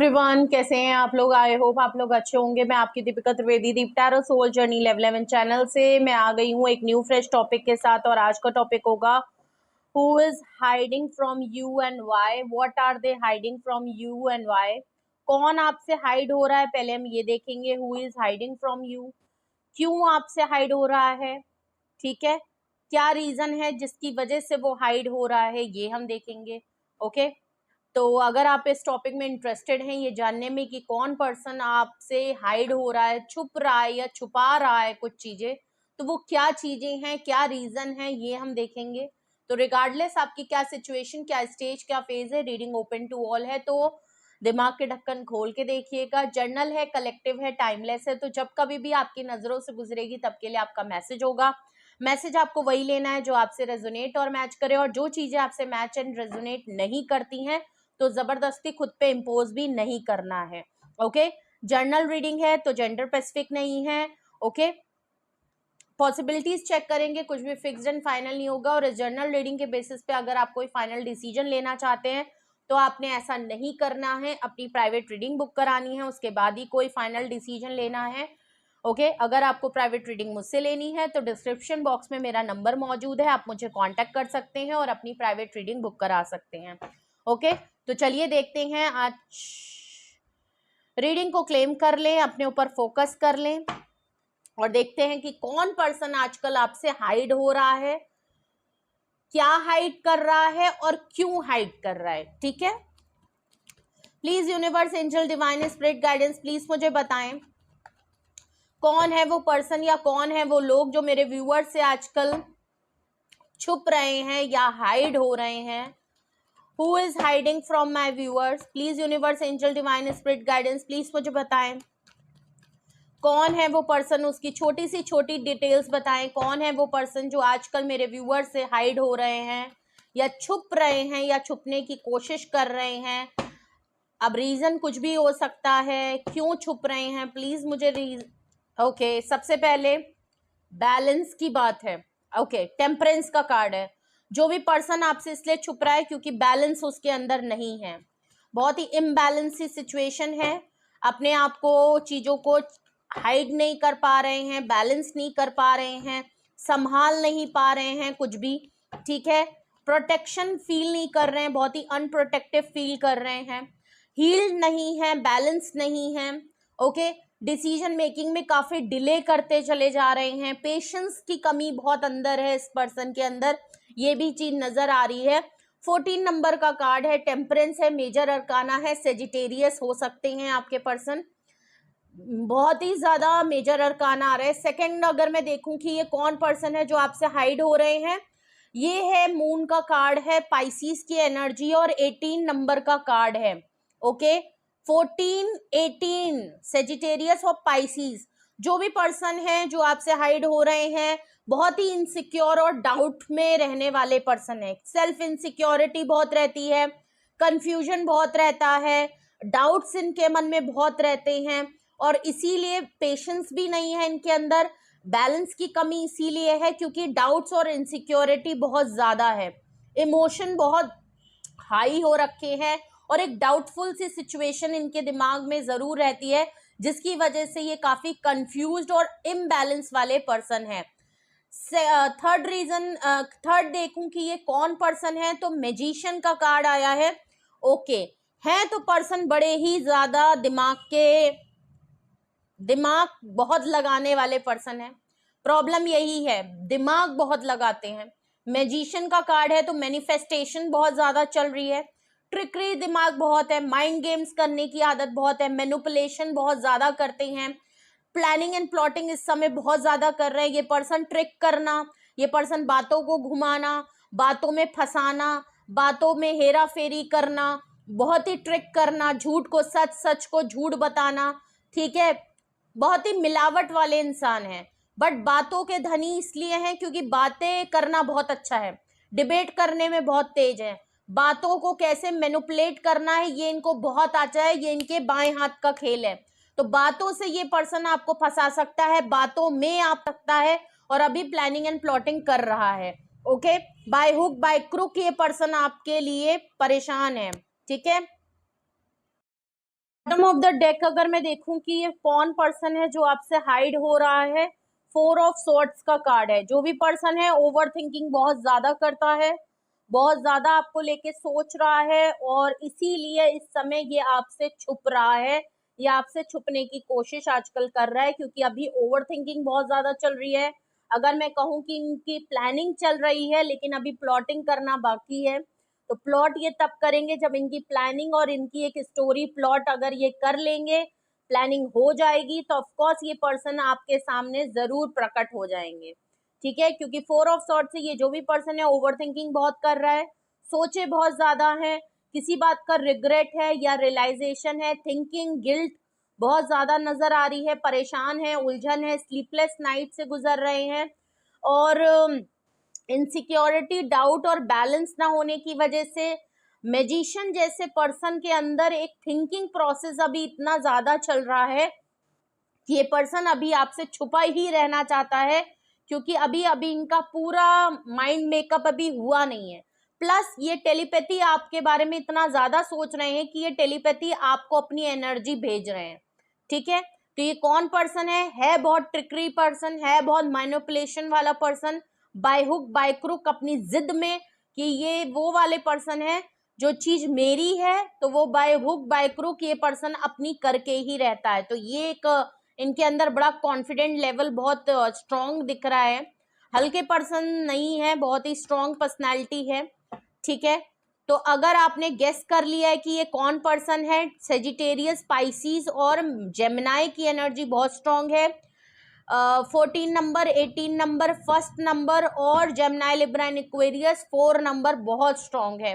Everyone, कैसे हैं आप लोग। आई होप आप लोग अच्छे होंगे। मैं आपकी Deepika Trivedi Deep tarot soul journey level 11 channel से मैं आ गई हूँ एक न्यू फ्रेश टॉपिक के साथ। और आज का टॉपिक होगा who is hiding from you and why, what are they hiding from you and why. कौन आपसे हाइड हो रहा है, पहले हम ये देखेंगे। Who is hiding from you, क्यों आपसे हाइड हो रहा है, ठीक है। क्या रीजन है जिसकी वजह से वो हाइड हो रहा है, ये हम देखेंगे। ओके, तो अगर आप इस टॉपिक में इंटरेस्टेड हैं ये जानने में कि कौन पर्सन आपसे हाइड हो रहा है, छुप रहा है या छुपा रहा है कुछ चीजें, तो वो क्या चीजें हैं, क्या रीजन है, ये हम देखेंगे। तो रिगार्डलेस आपकी क्या सिचुएशन, क्या स्टेज, क्या फेज है, रीडिंग ओपन टू ऑल है, तो दिमाग के ढक्कन खोल के देखिएगा। जर्नल है, कलेक्टिव है, टाइमलेस है, तो जब कभी भी आपकी नजरों से गुजरेगी तब के लिए आपका मैसेज होगा। मैसेज आपको वही लेना है जो आपसे रेजोनेट और मैच करे, और जो चीजें आपसे मैच एंड रेजोनेट नहीं करती हैं तो जबरदस्ती खुद पे इम्पोज भी नहीं करना है। ओके, जर्नल रीडिंग है तो जेंडर स्पेसिफिक नहीं है। ओके, पॉसिबिलिटीज चेक करेंगे, कुछ भी फिक्स्ड एंड फाइनल नहीं होगा। और इस जर्नल रीडिंग के बेसिस पे अगर आप कोई फाइनल डिसीजन लेना चाहते हैं तो आपने ऐसा नहीं करना है, अपनी प्राइवेट रीडिंग बुक करानी है, उसके बाद ही कोई फाइनल डिसीजन लेना है। ओके, अगर आपको प्राइवेट रीडिंग मुझसे लेनी है तो डिस्क्रिप्शन बॉक्स में मेरा नंबर मौजूद है, आप मुझे कांटेक्ट कर सकते हैं और अपनी प्राइवेट रीडिंग बुक करा सकते हैं। ओके, तो चलिए देखते हैं। आज रीडिंग को क्लेम कर लें, अपने ऊपर फोकस कर लें और देखते हैं कि कौन पर्सन आजकल आपसे हाइड हो रहा है, क्या हाइड कर रहा है और क्यों हाइड कर रहा है। ठीक है, please universe, angel, divine spirit guidance, please मुझे बताएं कौन है वो पर्सन या कौन है वो लोग जो मेरे व्यूअर्स से आजकल छुप रहे हैं या हाइड हो रहे हैं। Who is hiding from my viewers? Please universe, angel, divine spirit guidance, please मुझे बताएं कौन है वो पर्सन, उसकी छोटी सी छोटी डिटेल्स बताएं। कौन है वो पर्सन जो आजकल मेरे व्यूअर से हाइड हो रहे हैं या छुप रहे हैं या छुपने की कोशिश कर रहे हैं। अब रीजन कुछ भी हो सकता है, क्यों छुप रहे हैं, प्लीज मुझे ओके, सबसे पहले बैलेंस की बात है। ओके, टेम्परेंस का कार्ड है। जो भी पर्सन आपसे इसलिए छुप रहा है क्योंकि बैलेंस उसके अंदर नहीं है, बहुत ही इम्बैलेंस सी सिचुएशन है। अपने आप को, चीजों को हाइड नहीं कर पा रहे हैं, बैलेंस नहीं कर पा रहे हैं, संभाल नहीं पा रहे हैं कुछ भी। ठीक है, प्रोटेक्शन फील नहीं कर रहे हैं, बहुत ही अनप्रोटेक्टिव फील कर रहे हैं, हील्ड नहीं है, बैलेंस नहीं है। ओके, डिसीजन मेकिंग में काफी डिले करते चले जा रहे हैं, पेशेंस की कमी बहुत अंदर है इस पर्सन के अंदर, ये भी चीज नजर आ रही है। 14 नंबर का कार्ड है, टेम्परेंस है, मेजर अरकाना है, सेजिटेरियस हो सकते हैं आपके पर्सन, बहुत ही ज्यादा मेजर अरकाना आ रहा है। सेकंड, अगर मैं देखूं कि ये कौन पर्सन है जो आपसे हाइड हो रहे हैं, ये है मून का कार्ड है, पाइसिस की एनर्जी, और 18 नंबर का कार्ड है। ओके, 14, 18, सेजिटेरियस और पाइसिस। जो भी पर्सन है जो आपसे हाइड हो रहे हैं, बहुत ही इनसिक्योर और डाउट में रहने वाले पर्सन है। सेल्फ इनसिक्योरिटी बहुत रहती है, कंफ्यूजन बहुत रहता है, डाउट्स इनके मन में बहुत रहते हैं, और इसीलिए पेशेंस भी नहीं है इनके अंदर। बैलेंस की कमी इसीलिए है क्योंकि डाउट्स और इनसिक्योरिटी बहुत ज्यादा है, इमोशन बहुत हाई हो रखे हैं, और एक डाउटफुल सी सिचुएशन इनके दिमाग में जरूर रहती है जिसकी वजह से ये काफी कंफ्यूज्ड और इम्बैलेंस वाले पर्सन है। थर्ड रीजन, थर्ड देखूं कि ये कौन पर्सन है, तो मैजिशियन का कार्ड आया है। ओके, है तो पर्सन बड़े ही ज्यादा दिमाग बहुत लगाने वाले पर्सन है। प्रॉब्लम यही है, दिमाग बहुत लगाते हैं। मैजिशियन का कार्ड है तो मैनिफेस्टेशन बहुत ज्यादा चल रही है, ट्रिकरी दिमाग बहुत है, माइंड गेम्स करने की आदत बहुत है, मैनिपुलेशन बहुत ज्यादा करते हैं, प्लानिंग एंड प्लॉटिंग इस समय बहुत ज्यादा कर रहे हैं। ये पर्सन ट्रिक करना, ये पर्सन बातों को घुमाना, बातों में फंसाना, बातों में हेरा फेरी करना, बहुत ही ट्रिक करना, झूठ को सच, सच को झूठ बताना। ठीक है, बहुत ही मिलावट वाले इंसान हैं, बट बातों के धनी इसलिए हैं क्योंकि बातें करना बहुत अच्छा है, डिबेट करने में बहुत तेज है, बातों को कैसे मैनिपुलेट करना है ये इनको बहुत आता है, ये इनके बाएं हाथ का खेल है। तो बातों से ये पर्सन आपको फंसा सकता है, बातों में आप सकता है, और अभी प्लानिंग एंड प्लॉटिंग कर रहा है। Okay, by hook by crook ये पर्सन आपके लिए परेशान है। ठीक है, बॉटम ऑफ द डेक अगर मैं देखूं कि ये कौन पर्सन है जो आपसे हाइड हो रहा है, 4 ऑफ स्वॉर्ड्स का कार्ड है। जो भी पर्सन है ओवर थिंकिंग बहुत ज्यादा करता है, बहुत ज्यादा आपको लेके सोच रहा है, और इसीलिए इस समय ये आपसे छुप रहा है, ये आपसे छुपने की कोशिश आजकल कर रहा है, क्योंकि अभी ओवर थिंकिंग बहुत ज्यादा चल रही है। अगर मैं कहूँ कि इनकी प्लानिंग चल रही है लेकिन अभी प्लॉटिंग करना बाकी है, तो प्लॉट ये तब करेंगे जब इनकी प्लानिंग और इनकी एक स्टोरी प्लॉट अगर ये कर लेंगे, प्लानिंग हो जाएगी, तो ऑफकोर्स ये पर्सन आपके सामने जरूर प्रकट हो जाएंगे। ठीक है, क्योंकि 4 ऑफ सॉर्ड्स से ये जो भी पर्सन है ओवर थिंकिंग बहुत कर रहा है, सोचे बहुत ज्यादा है, किसी बात का रिग्रेट है या रियलाइजेशन है, थिंकिंग गिल्ट बहुत ज्यादा नजर आ रही है, परेशान है, उलझन है, स्लीपलेस नाइट से गुजर रहे हैं, और इनसिक्योरिटी, डाउट और बैलेंस ना होने की वजह से मैजिशियन जैसे पर्सन के अंदर एक थिंकिंग प्रोसेस अभी इतना ज्यादा चल रहा है कि ये पर्सन अभी आपसे छुपा ही रहना चाहता है, क्योंकि अभी इनका पूरा माइंड मेकअप अभी हुआ नहीं है। प्लस ये टेलीपैथी आपके बारे में इतना ज्यादा सोच रहे हैं कि ये टेलीपैथी आपको अपनी एनर्जी भेज रहे हैं। ठीक है, तो ये कौन पर्सन है बहुत ट्रिकरी पर्सन है, बहुत मैनिपुलेशन वाला person, by hook by crook अपनी जिद में कि ये वो वाले पर्सन है जो चीज मेरी है, तो वो बाय हुक बाय क्रुक ये पर्सन अपनी करके ही रहता है। तो ये एक इनके अंदर बड़ा कॉन्फिडेंट लेवल बहुत स्ट्रॉन्ग दिख रहा है। हल्के पर्सन नहीं है, बहुत ही स्ट्रॉन्ग पर्सनैलिटी है। ठीक है, तो अगर आपने गेस कर लिया है कि ये कौन पर्सन है, सेजिटेरियस, स्पाइसीज और जेमिनाई की एनर्जी बहुत स्ट्रॉन्ग है। 14 नंबर, 18 नंबर, फर्स्ट नंबर और Gemini, Libra and Aquarius 4 number बहुत स्ट्रॉन्ग है।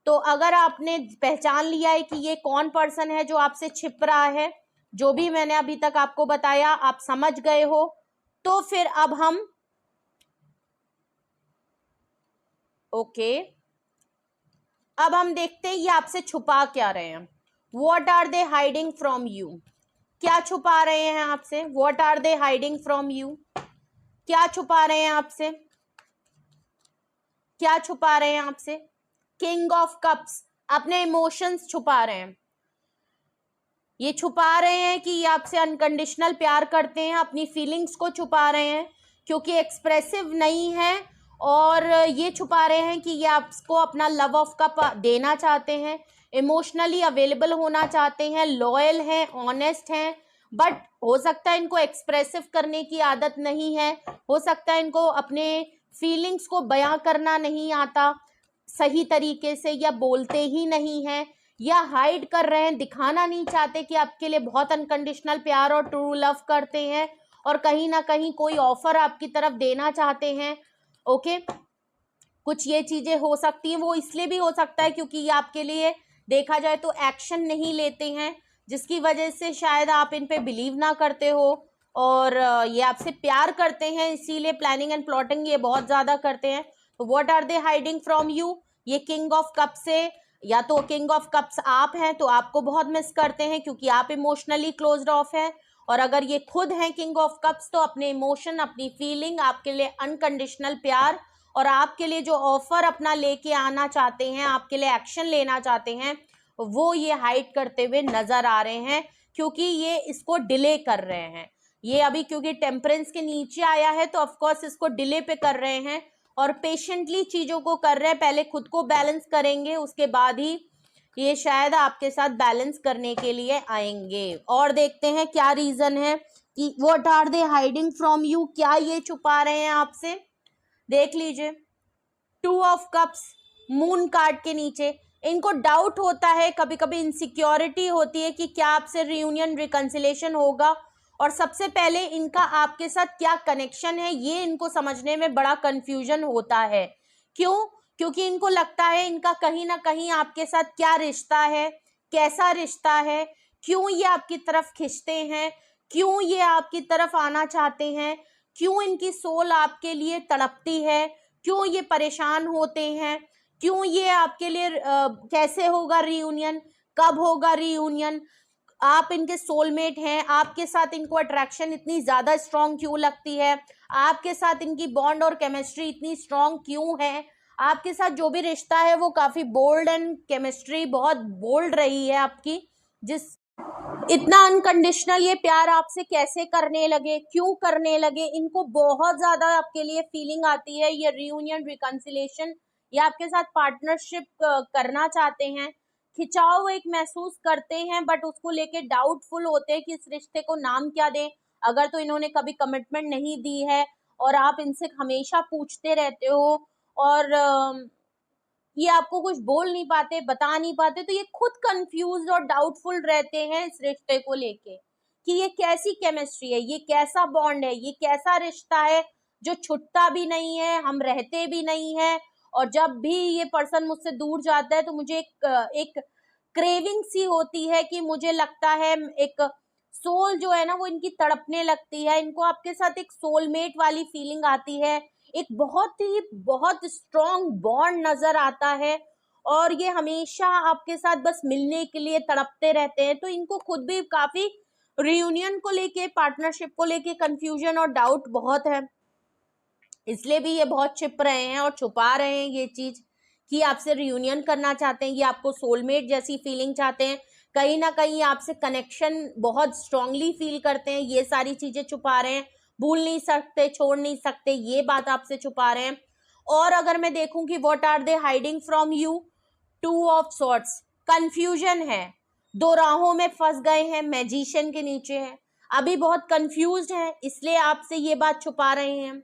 तो अगर आपने पहचान लिया है कि ये कौन पर्सन है जो आपसे छिप रहा है, जो भी मैंने अभी तक आपको बताया आप समझ गए हो, तो फिर अब हम अब हम देखते हैं ये आपसे छुपा क्या रहे हैं। What are they hiding from you? क्या छुपा रहे हैं आपसे? What are they hiding from you? क्या छुपा रहे हैं आपसे? क्या छुपा रहे हैं आपसे? किंग ऑफ कप्स, अपने इमोशंस छुपा रहे हैं। ये छुपा रहे हैं कि ये आपसे अनकंडीशनल प्यार करते हैं, अपनी फीलिंग्स को छुपा रहे हैं क्योंकि एक्सप्रेसिव नहीं है, और ये छुपा रहे हैं कि ये आपको अपना लव ऑफ कप देना चाहते हैं, इमोशनली अवेलेबल होना चाहते हैं, लॉयल हैं, ऑनेस्ट हैं, बट हो सकता है इनको एक्सप्रेसिव करने की आदत नहीं है, हो सकता है इनको अपने फीलिंग्स को बयां करना नहीं आता सही तरीके से, या बोलते ही नहीं हैं, या हाइड कर रहे हैं, दिखाना नहीं चाहते कि आपके लिए बहुत अनकंडीशनल प्यार और ट्रू लव करते हैं, और कहीं ना कहीं कोई ऑफर आपकी तरफ देना चाहते हैं। ओके, कुछ ये चीजें हो सकती हैं। वो इसलिए भी हो सकता है क्योंकि ये आपके लिए देखा जाए तो एक्शन नहीं लेते हैं, जिसकी वजह से शायद आप इन पे बिलीव ना करते हो, और ये आपसे प्यार करते हैं, इसीलिए प्लानिंग एंड प्लॉटिंग ये बहुत ज्यादा करते हैं। तो what are they hiding from you? ये किंग ऑफ कप से, या तो किंग ऑफ कप्स आप हैं तो आपको बहुत मिस करते हैं क्योंकि आप इमोशनली क्लोज्ड ऑफ हैं, और अगर ये खुद हैं किंग ऑफ कप्स तो अपने इमोशन, अपनी फीलिंग, आपके लिए अनकंडीशनल प्यार और आपके लिए जो ऑफर अपना लेके आना चाहते हैं, आपके लिए एक्शन लेना चाहते हैं, वो ये हाइड करते हुए नजर आ रहे हैं, क्योंकि ये इसको डिले कर रहे हैं। ये अभी क्योंकि टेम्परेंस के नीचे आया है तो ऑफकोर्स इसको डिले पे कर रहे हैं और पेशेंटली चीजों को कर रहे हैं। पहले खुद को बैलेंस करेंगे, उसके बाद ही ये शायद आपके साथ बैलेंस करने के लिए आएंगे। और देखते हैं क्या रीजन है कि what are they hiding from you, क्या ये छुपा रहे हैं आपसे। देख लीजिए, 2 ऑफ कप्स मून कार्ड के नीचे, इनको डाउट होता है, कभी कभी इनसिक्योरिटी होती है कि क्या आपसे रियूनियन, रिकंसिलेशन होगा, और सबसे पहले इनका आपके साथ क्या कनेक्शन है ये इनको समझने में बड़ा कंफ्यूजन होता है। क्यों? क्योंकि इनको लगता है इनका कहीं ना कहीं आपके साथ क्या रिश्ता है, कैसा रिश्ता है, क्यों ये आपकी तरफ खिंचते हैं, क्यों ये आपकी तरफ आना चाहते हैं, क्यों इनकी सोल आपके लिए तड़पती है, क्यों ये परेशान होते हैं, क्यों ये आपके लिए कैसे होगा रियूनियन, कब होगा रियूनियन, आप इनके सोलमेट हैं, आपके साथ इनको अट्रैक्शन इतनी ज्यादा स्ट्रॉन्ग क्यों लगती है, आपके साथ इनकी बॉन्ड और केमिस्ट्री इतनी स्ट्रॉन्ग क्यों है, आपके साथ जो भी रिश्ता है वो काफी बोल्ड एंड केमिस्ट्री बहुत बोल्ड रही है आपकी, जिस इतना अनकंडीशनल ये प्यार आपसे कैसे करने लगे, क्यों करने लगे, इनको बहुत ज्यादा आपके लिए फीलिंग आती है। ये रियूनियन, रिकंसिलेशन या आपके साथ पार्टनरशिप करना चाहते हैं, खिंचाव एक महसूस करते हैं, बट उसको लेके डाउटफुल होते हैं कि इस रिश्ते को नाम क्या दें। अगर तो इन्होंने कभी कमिटमेंट नहीं दी है और आप इनसे हमेशा पूछते रहते हो और ये आपको कुछ बोल नहीं पाते, बता नहीं पाते, तो ये खुद कंफ्यूज और डाउटफुल रहते हैं इस रिश्ते को लेके कि ये कैसी केमिस्ट्री है, ये कैसा बॉन्ड है, ये कैसा रिश्ता है जो छूटता भी नहीं है, हम रहते भी नहीं है। और जब भी ये पर्सन मुझसे दूर जाता है तो मुझे एक क्रेविंग सी होती है कि मुझे लगता है एक सोल जो है ना वो इनकी तड़पने लगती है, इनको आपके साथ एक सोलमेट वाली फीलिंग आती है, एक बहुत स्ट्रॉन्ग बॉन्ड नजर आता है और ये हमेशा आपके साथ बस मिलने के लिए तड़पते रहते हैं। तो इनको खुद भी काफी रियूनियन को लेके, पार्टनरशिप को लेके कंफ्यूजन और डाउट बहुत है, इसलिए भी ये बहुत छिप रहे हैं और छुपा रहे हैं ये चीज कि आपसे रियूनियन करना चाहते हैं, ये आपको सोलमेट जैसी फीलिंग चाहते हैं, कहीं ना कहीं आपसे कनेक्शन बहुत स्ट्रांगली फील करते हैं, ये सारी चीजें छुपा रहे हैं, भूल नहीं सकते, छोड़ नहीं सकते, ये बात आपसे छुपा रहे हैं। और अगर मैं देखूं कि what are they hiding from you, two of swords, confusion है, दो राहों में फंस गए हैं, मैजिशियन के नीचे है, अभी बहुत कंफ्यूज्ड हैं, इसलिए आपसे ये बात छुपा रहे हैं।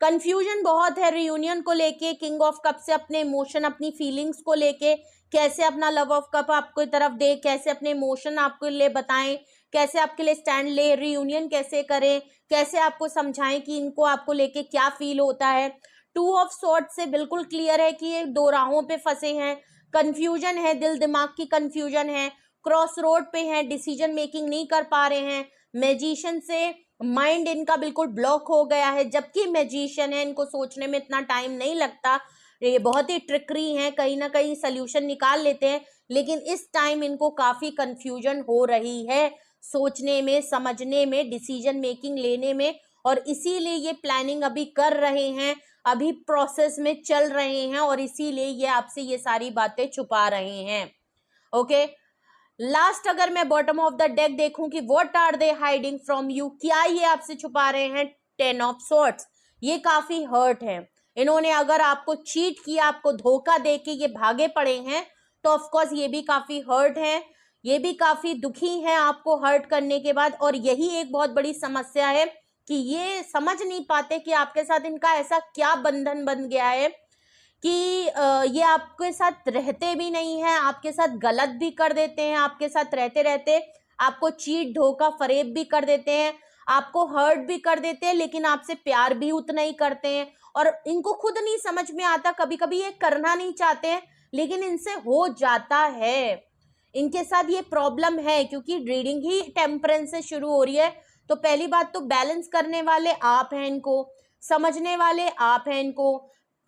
कंफ्यूजन बहुत है रियूनियन को लेके, किंग ऑफ कप से अपने इमोशन, अपनी फीलिंग्स को लेके, कैसे अपना लव ऑफ कप आपको तरफ दे, कैसे अपने इमोशन आपके लिए बताएं, कैसे आपके लिए स्टैंड ले, रियूनियन कैसे करें, कैसे आपको समझाएं कि इनको आपको लेके क्या फील होता है। टू ऑफ सॉर्ड से बिल्कुल क्लियर है कि ये दो राहों पे फंसे हैं, कंफ्यूजन है, दिल दिमाग की कंफ्यूजन है, क्रॉस रोड पे हैं, डिसीजन मेकिंग नहीं कर पा रहे हैं, मैजिशियन से माइंड इनका बिल्कुल ब्लॉक हो गया है, जबकि मैजिशियन है, इनको सोचने में इतना टाइम नहीं लगता, ये बहुत ही ट्रिकरी हैं, कहीं ना कहीं सोल्यूशन निकाल लेते हैं, लेकिन इस टाइम इनको काफी कंफ्यूजन हो रही है सोचने में, समझने में, डिसीजन मेकिंग लेने में, और इसीलिए ये प्लानिंग अभी कर रहे हैं, अभी प्रोसेस में चल रहे हैं और इसीलिए ये आपसे ये सारी बातें छुपा रहे हैं। ओके, लास्ट अगर मैं बॉटम ऑफ द डेक देखूं कि what are they hiding from you, क्या ये आपसे छुपा रहे हैं, 10 ऑफ सॉर्ड्स, ये काफी हर्ट है, इन्होंने अगर आपको चीट किया, आपको धोखा देके ये भागे पड़े हैं, तो ऑफ कोर्स ये भी काफी हर्ट है, ये भी काफी दुखी हैं आपको हर्ट करने के बाद। और यही एक बहुत बड़ी समस्या है कि ये समझ नहीं पाते कि आपके साथ इनका ऐसा क्या बंधन बन गया है कि ये आपके साथ रहते भी नहीं हैं, आपके साथ गलत भी कर देते हैं, आपके साथ रहते रहते आपको चीट, धोखा, फरेब भी कर देते हैं, आपको हर्ट भी कर देते हैं, लेकिन आपसे प्यार भी उतना ही करते हैं। और इनको खुद नहीं समझ में आता, कभी कभी ये करना नहीं चाहते हैं लेकिन इनसे हो जाता है, इनके साथ ये प्रॉब्लम है, क्योंकि रीडिंग ही टेम्परेंस से शुरू हो रही है। तो पहली बात तो बैलेंस करने वाले आप हैं, इनको समझने वाले आप हैं, इनको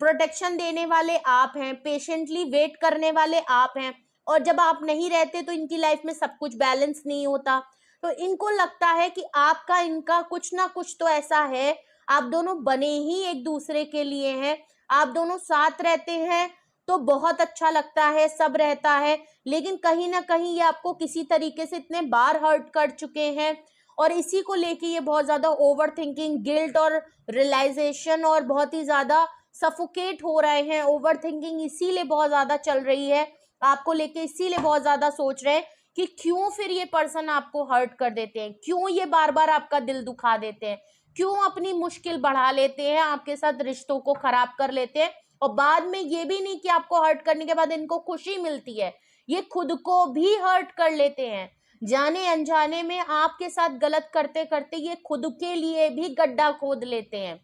प्रोटेक्शन देने वाले आप हैं, पेशेंटली वेट करने वाले आप हैं, और जब आप नहीं रहते तो इनकी लाइफ में सब कुछ बैलेंस नहीं होता। तो इनको लगता है कि आपका इनका कुछ ना कुछ तो ऐसा है, आप दोनों बने ही एक दूसरे के लिए हैं, आप दोनों साथ रहते हैं तो बहुत अच्छा लगता है, सब रहता है, लेकिन कहीं ना कहीं ये आपको किसी तरीके से इतने बार हर्ट कर चुके हैं और इसी को लेके ये बहुत ज्यादा ओवर थिंकिंग, गिल्ट और रियलाइजेशन और बहुत ही ज्यादा सफोकेट हो रहे हैं। ओवर थिंकिंग इसीलिए बहुत ज्यादा चल रही है आपको लेके, इसीलिए बहुत ज्यादा सोच रहे हैं कि क्यों फिर ये पर्सन आपको हर्ट कर देते हैं, क्यों ये बार बार आपका दिल दुखा देते हैं, क्यों अपनी मुश्किल बढ़ा लेते हैं, आपके साथ रिश्तों को खराब कर लेते हैं। और बाद में ये भी नहीं कि आपको हर्ट करने के बाद इनको खुशी मिलती है, ये खुद को भी हर्ट कर लेते हैं, जाने अनजाने में आपके साथ गलत करते करते ये खुद के लिए भी गड्ढा खोद लेते हैं।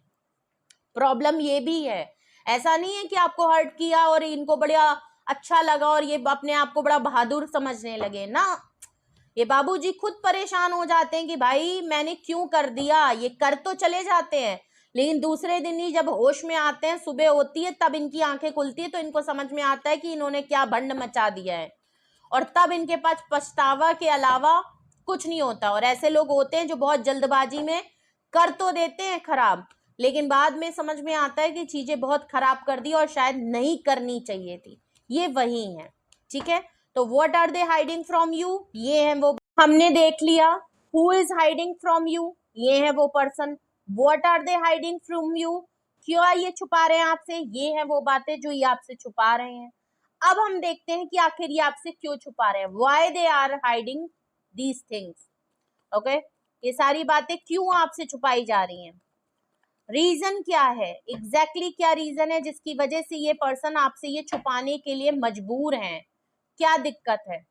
प्रॉब्लम ये भी है, ऐसा नहीं है कि आपको हर्ट किया और इनको बड़ा अच्छा लगा और ये अपने आप को बड़ा बहादुर समझने लगे ना, ये बाबूजी खुद परेशान हो जाते हैं कि भाई मैंने क्यों कर दिया, ये कर तो चले जाते हैं लेकिन दूसरे दिन ही जब होश में आते हैं, सुबह होती है तब इनकी आंखें खुलती है तो इनको समझ में आता है कि इन्होंने क्या भंड मचा दिया है, और तब इनके पास पछतावा के अलावा कुछ नहीं होता। और ऐसे लोग होते हैं जो बहुत जल्दबाजी में कर तो देते हैं खराब, लेकिन बाद में समझ में आता है कि चीजें बहुत खराब कर दी और शायद नहीं करनी चाहिए थी, ये वही है। ठीक है, तो what are they hiding from you, ये है वो हमने देख लिया who is hiding from you, ये है वो person. What are they hiding from you, क्यों ये छुपा रहे हैं आपसे, ये है वो बातें जो ये आपसे छुपा रहे हैं। अब हम देखते हैं कि आखिर ये आपसे क्यों छुपा रहे हैं, why they are hiding these things. Okay, ये सारी बातें क्यों आपसे छुपाई जा रही हैं, रीजन क्या है, एग्जैक्टली क्या रीजन है जिसकी वजह से ये पर्सन आपसे ये छुपाने के लिए मजबूर हैं, क्या दिक्कत है।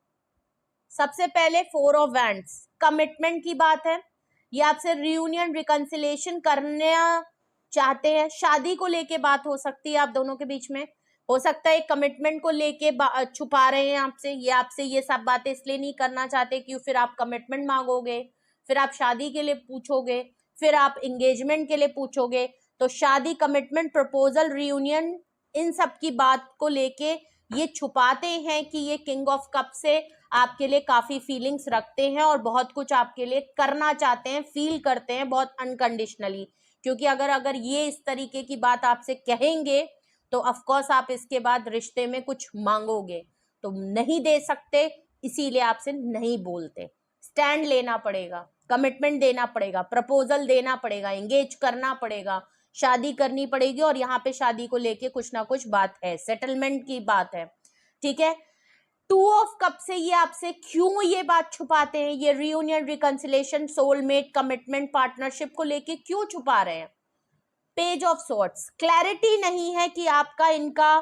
सबसे पहले 4 ऑफ वैंड्स, कमिटमेंट की बात है। ये आपसे रियूनियन रिकंसिलेशन करना चाहते हैं, शादी को लेके बात हो सकती है आप दोनों के बीच में, हो सकता है कमिटमेंट को लेके छुपा रहे हैं आपसे, ये आपसे ये सब बातें इसलिए नहीं करना चाहते कि फिर आप कमिटमेंट मांगोगे, फिर आप शादी के लिए पूछोगे, फिर आप एंगेजमेंट के लिए पूछोगे, तो शादी, कमिटमेंट, प्रपोजल, रियूनियन, इन सब की बात को लेके ये छुपाते हैं कि ये किंग ऑफ कप से आपके लिए काफी फीलिंग्स रखते हैं और बहुत कुछ आपके लिए करना चाहते हैं, फील करते हैं बहुत अनकंडीशनली। क्योंकि अगर ये इस तरीके की बात आपसे कहेंगे तो ऑफ कोर्स आप इसके बाद रिश्ते में कुछ मांगोगे, तो नहीं दे सकते, इसीलिए आपसे नहीं बोलते। स्टैंड लेना पड़ेगा, कमिटमेंट देना पड़ेगा, प्रपोजल देना पड़ेगा, एंगेज करना पड़ेगा, शादी करनी पड़ेगी, और यहाँ पे शादी को लेके कुछ ना कुछ बात है, सेटलमेंट की बात है, ठीक है। 2 ऑफ कप से ये आपसे क्यों ये बात छुपाते हैं, ये reunion, reconciliation, soulmate, commitment, partnership को लेके क्यों छुपा रहे हैं। पेज ऑफ सॉर्ट्स, क्लैरिटी नहीं है कि आपका इनका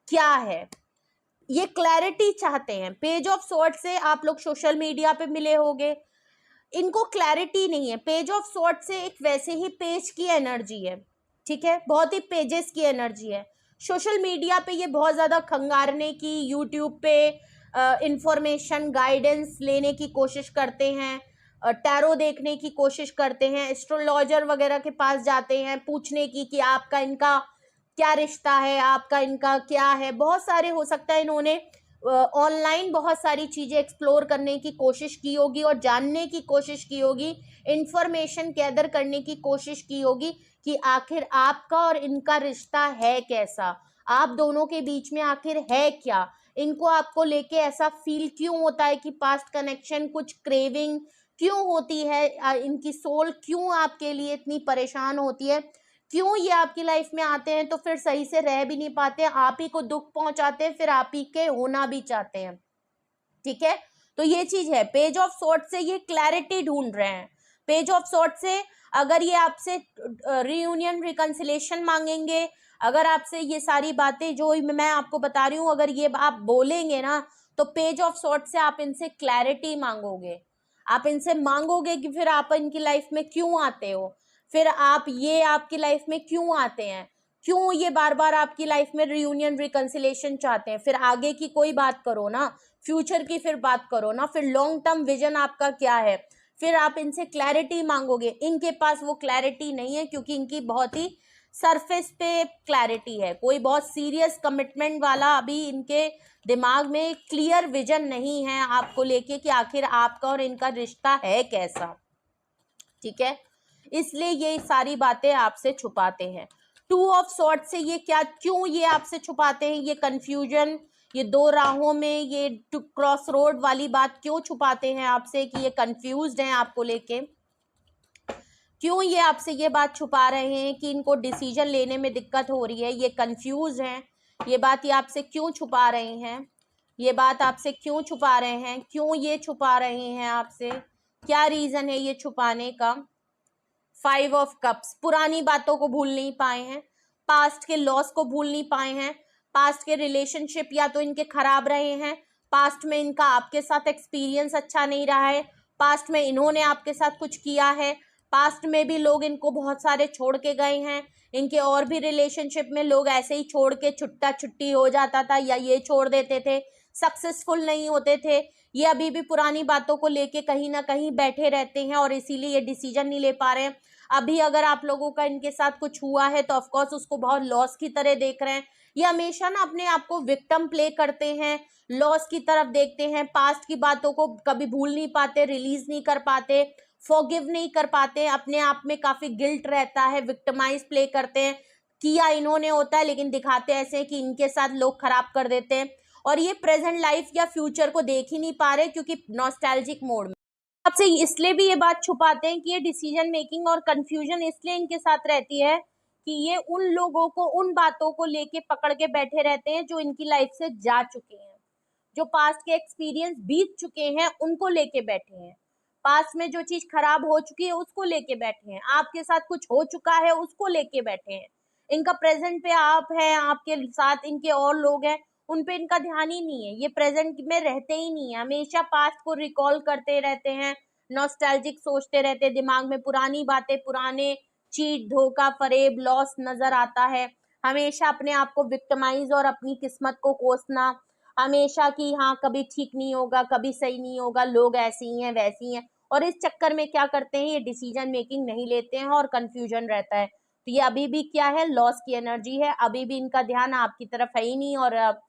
क्या है, ये क्लैरिटी चाहते हैं। पेज ऑफ सॉर्ट्स से आप लोग सोशल मीडिया पे मिले होंगे, इनको क्लैरिटी नहीं है। पेज ऑफ सॉर्ट्स से एक वैसे ही पेज की एनर्जी है, ठीक है, बहुत ही पेजेस की एनर्जी है। सोशल मीडिया पे ये बहुत ज्यादा खंगारने की, यूट्यूब पे इंफॉर्मेशन, गाइडेंस लेने की कोशिश करते हैं, टैरो देखने की कोशिश करते हैं, एस्ट्रोलॉजर वगैरह के पास जाते हैं पूछने की कि आपका इनका क्या रिश्ता है, आपका इनका क्या है। बहुत सारे, हो सकता है इन्होंने ऑनलाइन बहुत सारी चीजें एक्सप्लोर करने की कोशिश की होगी और जानने की कोशिश की होगी, इंफॉर्मेशन गैदर करने की कोशिश की होगी कि आखिर आपका और इनका रिश्ता है कैसा, आप दोनों के बीच में आखिर है क्या, इनको आपको लेके ऐसा फील क्यों होता है कि पास्ट कनेक्शन, कुछ क्रेविंग क्यों होती है, इनकी सोल क्यों आपके लिए इतनी परेशान होती है, क्यों ये आपकी लाइफ में आते हैं तो फिर सही से रह भी नहीं पाते, आप ही को दुख पहुंचाते हैं, फिर आप ही के होना भी चाहते हैं, ठीक है। तो ये चीज है, पेज ऑफ सॉर्ट से ये क्लैरिटी ढूंढ रहे हैं। पेज ऑफ सॉर्ट से अगर ये आपसे रियूनियन, रिकंसिलेशन मांगेंगे, अगर आपसे ये सारी बातें जो मैं आपको बता रही हूँ अगर ये आप बोलेंगे ना, तो पेज ऑफ सॉर्ट से आप इनसे क्लैरिटी मांगोगे, आप इनसे मांगोगे कि फिर आप इनकी लाइफ में क्यों आते हो, फिर आप ये आपकी लाइफ में क्यों आते हैं, क्यों ये बार बार आपकी लाइफ में रियूनियन, रिकंसिलेशन चाहते हैं, फिर आगे की कोई बात करो ना, फ्यूचर की फिर बात करो ना, फिर लॉन्ग टर्म विजन आपका क्या है, फिर आप इनसे क्लैरिटी मांगोगे। इनके पास वो क्लैरिटी नहीं है क्योंकि इनकी बहुत ही सरफेस पे क्लैरिटी है, कोई बहुत सीरियस कमिटमेंट वाला अभी इनके दिमाग में क्लियर विजन नहीं है आपको लेके कि आखिर आपका और इनका रिश्ता है कैसा, ठीक है। इसलिए ये सारी बातें आपसे छुपाते हैं। 2 ऑफ सॉर्ट से ये क्या, क्यों ये आपसे छुपाते हैं, ये कंफ्यूजन, ये 2 राहों में, ये क्रॉस रोड वाली बात क्यों छुपाते हैं आपसे कि ये कंफ्यूज्ड हैं आपको लेके, क्यों ये आपसे ये बात छुपा रहे हैं कि इनको डिसीजन लेने में दिक्कत हो रही है, ये कंफ्यूज हैं, ये बात ये आपसे क्यों छुपा रहे हैं, ये बात आपसे क्यों छुपा रहे हैं, क्यों ये छुपा रहे हैं आपसे, क्या रीजन है ये छुपाने का। 5 ऑफ कप्स, पुरानी बातों को भूल नहीं पाए हैं, पास्ट के लॉस को भूल नहीं पाए हैं, पास्ट के रिलेशनशिप या तो इनके खराब रहे हैं, पास्ट में इनका आपके साथ एक्सपीरियंस अच्छा नहीं रहा है, पास्ट में इन्होंने आपके साथ कुछ किया है, पास्ट में भी लोग इनको बहुत सारे छोड़ के गए हैं, इनके और भी रिलेशनशिप में लोग ऐसे ही छोड़ के छुट्टा छुट्टी हो जाता था या ये छोड़ देते थे, सक्सेसफुल नहीं होते थे, ये अभी भी पुरानी बातों को लेके कहीं ना कहीं बैठे रहते हैं और इसीलिए ये डिसीजन नहीं ले पा रहे हैं। अभी अगर आप लोगों का इनके साथ कुछ हुआ है तो ऑफकोर्स उसको बहुत लॉस की तरह देख रहे हैं, ये हमेशा ना अपने आप को विक्टिम प्ले करते हैं, लॉस की तरफ देखते हैं, पास्ट की बातों को कभी भूल नहीं पाते, रिलीज नहीं कर पाते, फॉरगिव नहीं कर पाते, अपने आप में काफी गिल्ट रहता है, विक्टिमाइज प्ले करते हैं, किया इन्होंने होता है लेकिन दिखाते ऐसे हैं कि इनके साथ लोग खराब कर देते हैं, और ये प्रेजेंट लाइफ या फ्यूचर को देख ही नहीं पा रहे क्योंकि नॉस्टैल्जिक मोड में आपसे इसलिए भी ये बात छुपाते हैं कि ये डिसीजन मेकिंग और कंफ्यूजन इसलिए इनके साथ रहती है कि ये उन लोगों को, उन बातों को लेके पकड़ के बैठे रहते हैं जो इनकी लाइफ से जा चुके हैं, जो पास्ट के एक्सपीरियंस बीत चुके हैं उनको लेके बैठे हैं, पास्ट में जो चीज खराब हो चुकी है उसको लेके बैठे हैं, आपके साथ कुछ हो चुका है उसको लेके बैठे हैं। इनका प्रेजेंट पे आप हैं, आपके साथ इनके और लोग हैं, उन पे इनका ध्यान ही नहीं है, ये प्रेजेंट में रहते ही नहीं है, हमेशा पास्ट को रिकॉल करते रहते हैं, नॉस्टैल्जिक सोचते रहते हैं, दिमाग में पुरानी बातें, पुराने चीट, धोखा, फरेब, लॉस नजर आता है, हमेशा अपने आप को विक्टिमाइज और अपनी किस्मत को कोसना, हमेशा कि हाँ कभी ठीक नहीं होगा, कभी सही नहीं होगा, लोग ऐसी ही हैं वैसी हैं, और इस चक्कर में क्या करते हैं, ये डिसीजन मेकिंग नहीं लेते हैं और कंफ्यूजन रहता है। तो ये अभी भी क्या है, लॉस की एनर्जी है, अभी भी इनका ध्यान आपकी तरफ है ही नहीं, और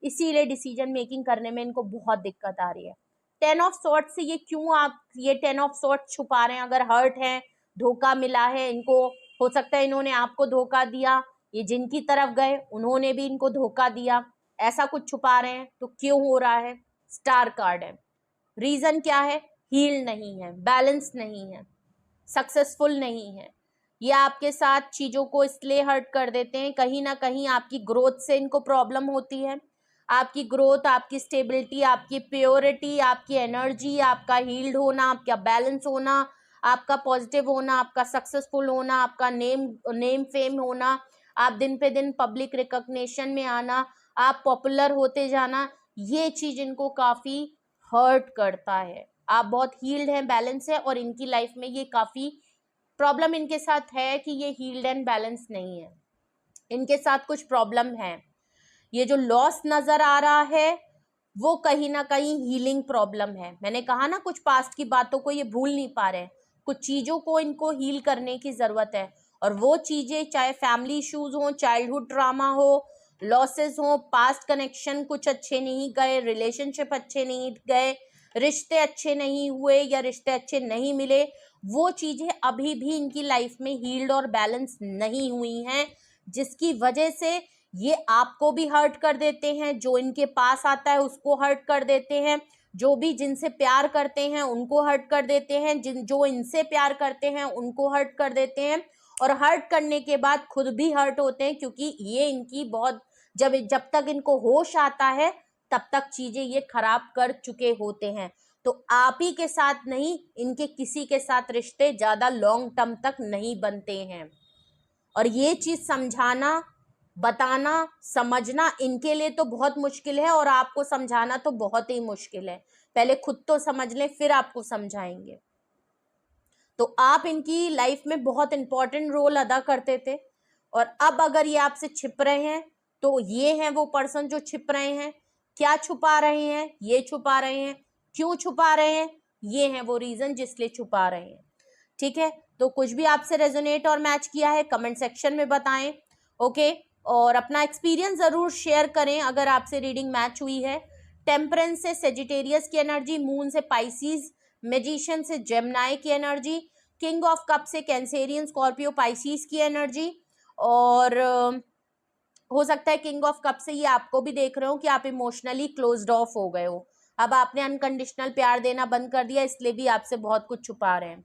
इसीलिए डिसीजन मेकिंग करने में इनको बहुत दिक्कत आ रही है। 10 ऑफ सॉर्ट से ये क्यों आप ये 10 ऑफ सॉर्ट छुपा रहे हैं, अगर हर्ट है, धोखा मिला है इनको, हो सकता है इन्होंने आपको धोखा दिया, ये जिनकी तरफ गए उन्होंने भी इनको धोखा दिया, ऐसा कुछ छुपा रहे हैं, तो क्यों हो रहा है? स्टार कार्ड है, रीजन क्या है? हील नहीं है, बैलेंस नहीं है, सक्सेसफुल नहीं है, ये आपके साथ चीजों को इसलिए हर्ट कर देते हैं, कहीं ना कहीं आपकी ग्रोथ से इनको प्रॉब्लम होती है, आपकी ग्रोथ, आपकी स्टेबिलिटी, आपकी प्योरिटी, आपकी एनर्जी, आपका हील्ड होना, आपका बैलेंस होना, आपका पॉजिटिव होना, आपका सक्सेसफुल होना, आपका नेम फेम होना, आप दिन पे दिन पब्लिक रिकॉग्निशन में आना, आप पॉपुलर होते जाना, ये चीज इनको काफी हर्ट करता है। आप बहुत हील्ड हैं, बैलेंस है, और इनकी लाइफ में ये काफी प्रॉब्लम इनके साथ है कि ये हील्ड एंड बैलेंस नहीं है, इनके साथ कुछ प्रॉब्लम है। ये जो लॉस नजर आ रहा है वो कहीं ना कहीं हीलिंग प्रॉब्लम है। मैंने कहा ना, कुछ पास्ट की बातों को ये भूल नहीं पा रहे, कुछ चीजों को इनको हील करने की जरूरत है, और वो चीजें चाहे फैमिली इश्यूज हो, चाइल्डहुड ट्रामा हो, लॉसेस हो, पास्ट कनेक्शन कुछ अच्छे नहीं गए, रिलेशनशिप अच्छे नहीं गए, रिश्ते अच्छे नहीं हुए या रिश्ते अच्छे नहीं मिले, वो चीजें अभी भी इनकी लाइफ में हील्ड और बैलेंस नहीं हुई हैं, जिसकी वजह से ये आपको भी हर्ट कर देते हैं, जो इनके पास आता है उसको हर्ट कर देते हैं, जो भी जिनसे प्यार करते हैं उनको हर्ट कर देते हैं, जो इनसे प्यार करते हैं उनको हर्ट कर देते हैं, और हर्ट करने के बाद खुद भी हर्ट होते हैं, क्योंकि ये इनकी बहुत, जब तक इनको होश आता है तब तक चीजें ये खराब कर चुके होते हैं। तो आप ही के साथ नहीं, इनके किसी के साथ रिश्ते ज्यादा लॉन्ग टर्म तक नहीं बनते हैं, और ये चीज समझाना, बताना, समझना इनके लिए तो बहुत मुश्किल है, और आपको समझाना तो बहुत ही मुश्किल है। पहले खुद तो समझ लें, फिर आपको समझाएंगे। तो आप इनकी लाइफ में बहुत इंपॉर्टेंट रोल अदा करते थे, और अब अगर ये आपसे छिप रहे हैं तो ये हैं वो पर्सन जो छिप रहे हैं। क्या छुपा रहे हैं? ये छुपा रहे हैं। क्यों छुपा रहे हैं? ये हैं वो रीजन जिसलिए छुपा रहे हैं। ठीक है, तो कुछ भी आपसे रेजोनेट और मैच किया है कमेंट सेक्शन में बताएं। ओके, और अपना एक्सपीरियंस जरूर शेयर करें अगर आपसे रीडिंग मैच हुई है। टेम्परेंस से सेजिटेरियस की एनर्जी, मून से पाइसिस, मैजिशियन से जेमिनी की एनर्जी, किंग ऑफ कप से कैंसेरियन, स्कॉर्पियो, पाइसिस की एनर्जी, और हो सकता है किंग ऑफ कप से ये आपको भी देख रहे हो कि आप इमोशनली क्लोज्ड ऑफ हो गए हो, अब आपने अनकंडीशनल प्यार देना बंद कर दिया, इसलिए भी आपसे बहुत कुछ छुपा रहे हैं।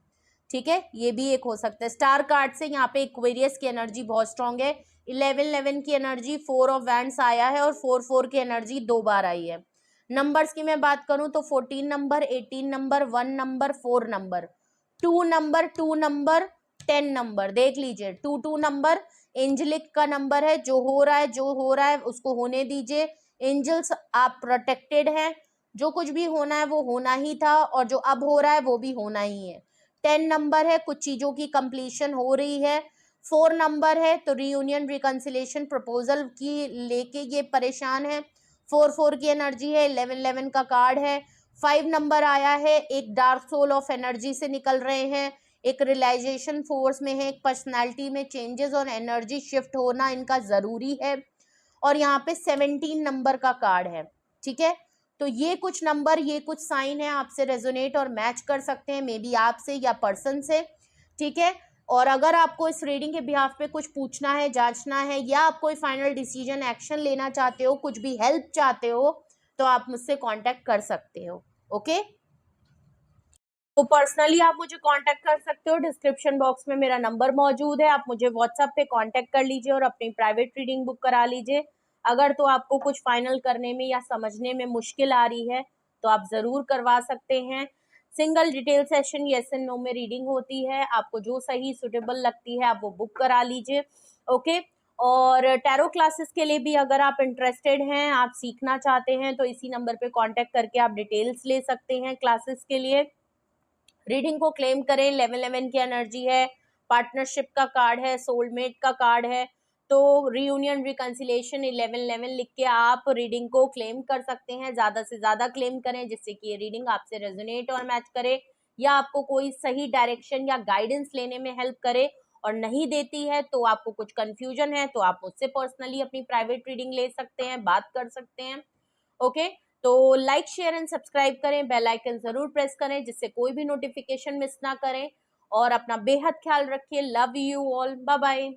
ठीक है, ये भी एक हो सकता है। स्टार कार्ड से यहाँ पे एक्वेरियस की एनर्जी बहुत स्ट्रांग है, 11 की एनर्जी, 4 ऑफ वैंड्स आया है, और 4 की एनर्जी 2 बार आई है। नंबर्स की मैं बात करूं तो 14 number, 18 number, 1 number, 4 number, 2 number, 2 number, 10 number, देख लीजिए 2 नंबर एंजलिक का नंबर है। जो हो रहा है उसको होने दीजिए। एंजल्स, आप प्रोटेक्टेड हैं, जो कुछ भी होना है वो होना ही था, और जो अब हो रहा है वो भी होना ही है। 10 नंबर है, कुछ चीजों की कंप्लीशन हो रही है। 4 नंबर है तो रीयूनियन, रिकंसिलेशन, प्रपोजल की लेके ये परेशान है। 4 की एनर्जी है, 11 का कार्ड है। 5 नंबर आया है, एक डार्क सोल ऑफ एनर्जी से निकल रहे हैं, एक रियलाइजेशन फोर्स में है, एक पर्सनालिटी में चेंजेस और एनर्जी शिफ्ट होना इनका जरूरी है, और यहाँ पे 17 नंबर का कार्ड है। ठीक है, तो ये कुछ नंबर, ये कुछ साइन है, आपसे रेजोनेट और मैच कर सकते हैं, मे बी आपसे या पर्सन से। ठीक है, और अगर आपको इस रीडिंग के बिहाफ पे कुछ पूछना है, जांचना है, या आप कोई फाइनल डिसीजन, एक्शन लेना चाहते हो, कुछ भी हेल्प चाहते हो, तो आप मुझसे कांटेक्ट कर सकते हो। ओके। तो पर्सनली आप मुझे कांटेक्ट कर सकते हो, डिस्क्रिप्शन बॉक्स में मेरा नंबर मौजूद है, आप मुझे व्हाट्सएप पे कांटेक्ट कर लीजिए और अपनी प्राइवेट रीडिंग बुक करा लीजिए। अगर तो आपको कुछ फाइनल करने में या समझने में मुश्किल आ रही है तो आप जरूर करवा सकते हैं। Single detail session yes and no में रीडिंग होती है, आपको जो सही सुटेबल लगती है आप वो बुक करा लीजिए। ओके, और टैरो क्लासेस के लिए भी अगर आप इंटरेस्टेड हैं, आप सीखना चाहते हैं, तो इसी नंबर पे कांटेक्ट करके आप डिटेल्स ले सकते हैं क्लासेस के लिए। रीडिंग को क्लेम करें, 11 की एनर्जी है, पार्टनरशिप का कार्ड है, सोलमेट का कार्ड है, तो रीयूनियन रिकंसिलेशन 11 लिख के आप रीडिंग को क्लेम कर सकते हैं। ज्यादा से ज्यादा क्लेम करें जिससे कि ये रीडिंग आपसे रेजोनेट और मैच करे या आपको कोई सही डायरेक्शन या गाइडेंस लेने में हेल्प करे। और नहीं देती है तो आपको कुछ कंफ्यूजन है तो आप मुझसे पर्सनली अपनी प्राइवेट रीडिंग ले सकते हैं, बात कर सकते हैं। ओके, तो लाइक शेयर एंड सब्सक्राइब करें, बेल आइकन जरूर प्रेस करें जिससे कोई भी नोटिफिकेशन मिस ना करें, और अपना बेहद ख्याल रखिए। Love you all, bye bye.